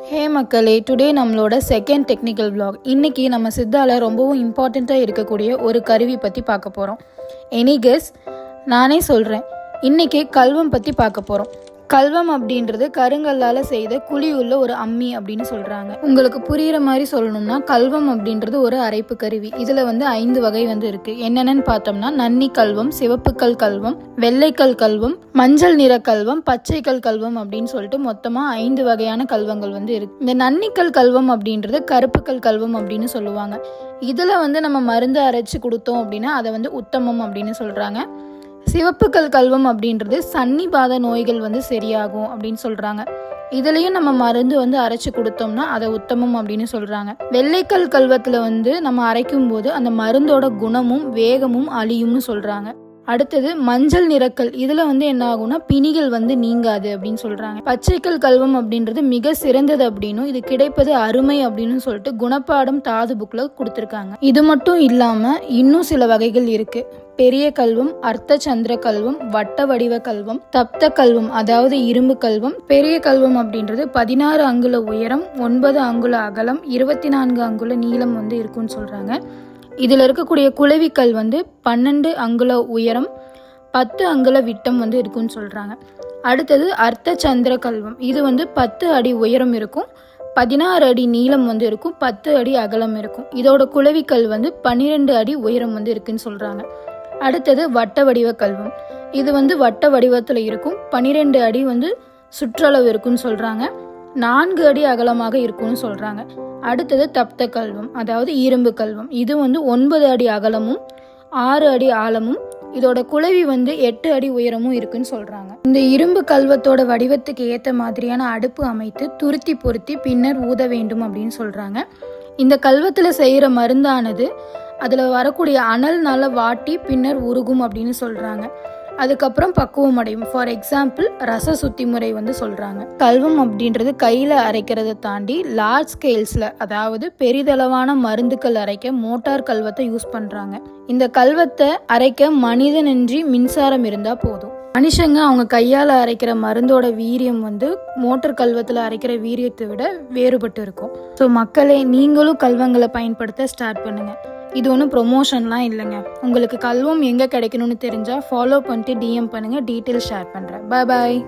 ஹே மக்களே, டுடே நம்மளோட second technical vlog. இன்னைக்கு நம்ம சித்தால ரொம்பவும் இம்பார்ட்டண்ட்டாக இருக்கக்கூடிய ஒரு கருவி பற்றி பார்க்க போகிறோம். Any guess? நானே சொல்கிறேன். இன்னைக்கு கல்வம் பற்றி பார்க்க போகிறோம். கல்வம் அப்படின்றது கருங்கல்லால் செய்த குழி உள்ள ஒரு அம்மி அப்படின்னு சொல்கிறாங்க. உங்களுக்கு புரிகிற மாதிரி சொல்லணும்னா கல்வம் அப்படின்றது ஒரு அரைப்பு கருவி. இதில் 5 வகை இருக்குது. என்னென்னு பார்த்தோம்னா நன்னி கல்வம், சிவப்புக்கல் கல்வம், வெள்ளைக்கல் கல்வம், மஞ்சள் நிற கல்வம், பச்சைக்கல் கல்வம் அப்படின்னு சொல்லிட்டு மொத்தமாக 5 வகையான கல்வங்கள் இருக்குது. இந்த நன்னிக்கல் கல்வம் அப்படின்றது கருப்புக்கல் கல்வம் அப்படின்னு சொல்லுவாங்க. இதில் நம்ம மருந்து அரைச்சி கொடுத்தோம் அப்படின்னா அதை உத்தமம் அப்படின்னு சொல்கிறாங்க. சிவப்புக்கல் கல்வம் அப்படின்றது சன்னிபாத நோய்கள் சரியாகும் அப்படின்னு சொல்கிறாங்க. இதுலேயும் நம்ம மருந்து அரைச்சி கொடுத்தோம்னா அதை உத்தமம் அப்படின்னு சொல்கிறாங்க. வெள்ளைக்கல் கல்வத்தில் நம்ம அரைக்கும் போது அந்த மருந்தோட குணமும் வேகமும் அழியும்னு சொல்கிறாங்க. அடுத்தது மஞ்சள் நிறக்கல். இதில் என்ன ஆகும்னா பிணிகள் நீங்காது அப்படின்னு சொல்கிறாங்க. பச்சைக்கல் கல்வம் அப்படின்றது மிக சிறந்தது அப்படின்னும் இது கிடைப்பது அருமை அப்படின்னு சொல்லிட்டு குணப்பாடம் தாது புக்கில் கொடுத்துருக்காங்க. இது மட்டும் இல்லாமல் இன்னும் சில வகைகள் இருக்குது. பெரிய கல்வம், அர்த்த சந்திர கல்வம், வட்ட வடிவ கல்வம், தப்த கல்வம் அதாவது இரும்பு கல்வம். பெரிய கல்வம் அப்படின்றது 16 அங்குல உயரம், 9 அங்குல அகலம், 24 அங்குல நீளம் இருக்குன்னு சொல்கிறாங்க. இதில் இருக்கக்கூடிய குளவிக்கல் 12 அங்குல உயரம், 10 அங்குல விட்டம் இருக்குன்னு சொல்கிறாங்க. அடுத்தது அர்த்த சந்திர கல்வம். இது 10 அடி உயரம் இருக்கும், 16 அடி நீளம் இருக்கும், 10 அடி அகலம் இருக்கும். இதோட குளவிக்கல் 12 அடி உயரம் இருக்குன்னு சொல்கிறாங்க. அடுத்தது வட்ட வடிவ கல்வம். இது வட்ட வடிவத்தில் இருக்கும், 12 அடி சுற்றளவு இருக்குன்னு சொல்கிறாங்க, 4 அடி அகலமாக இருக்குன்னு சொல்கிறாங்க. அடுத்தது தப்த கல்வம் அதாவது இரும்பு கல்வம். இது 9 அடி அகலமும் 6 அடி ஆழமும், இதோட குளவி 8 அடி உயரமும் இருக்குன்னு சொல்கிறாங்க. இந்த இரும்பு கல்வத்தோட வடிவத்துக்கு ஏற்ற மாதிரியான அடுப்பு அமைத்து துருத்தி பொருத்தி பின்னர் ஊத வேண்டும் அப்படின்னு சொல்கிறாங்க. இந்த கல்வத்தில் செய்கிற மருந்தானது அதில் வரக்கூடிய அனல்னால வாட்டி பின்னர் உருகும் அப்படின்னு சொல்கிறாங்க. அதுக்கப்புறம் பக்குவம் அடையும். ஃபார் எக்ஸாம்பிள் ரச சுத்தி முறை சொல்கிறாங்க. கல்வம் அப்படின்றது கையில் அரைக்கிறத தாண்டி லார்ஜ் ஸ்கேல்ஸில் அதாவது பெரிதளவான மருந்துக்கள் அரைக்க மோட்டார் கல்வத்தை யூஸ் பண்ணுறாங்க. இந்த கல்வத்தை அரைக்க மனிதனின்றி மின்சாரம் இருந்தால் போதும். மனுஷங்க அவங்க கையால் அரைக்கிற மருந்தோட வீரியம் மோட்டார் கல்வத்தில் அரைக்கிற வீரியத்தை விட வேறுபட்டு இருக்கும். ஸோ மக்களே, நீங்களும் கல்வங்களை பயன்படுத்த ஸ்டார்ட் பண்ணுங்கள். இது ஒன்றும் ப்ரொமோஷன்லாம் இல்லைங்க. உங்களுக்கு கல்வம் எங்கே கிடைக்கணும்னு தெரிஞ்சால் ஃபாலோ பண்ணிட்டு டிஎம் பண்ணுங்கள், டீட்டெயில்ஸ் ஷேர் பண்ணுறேன். பாய்.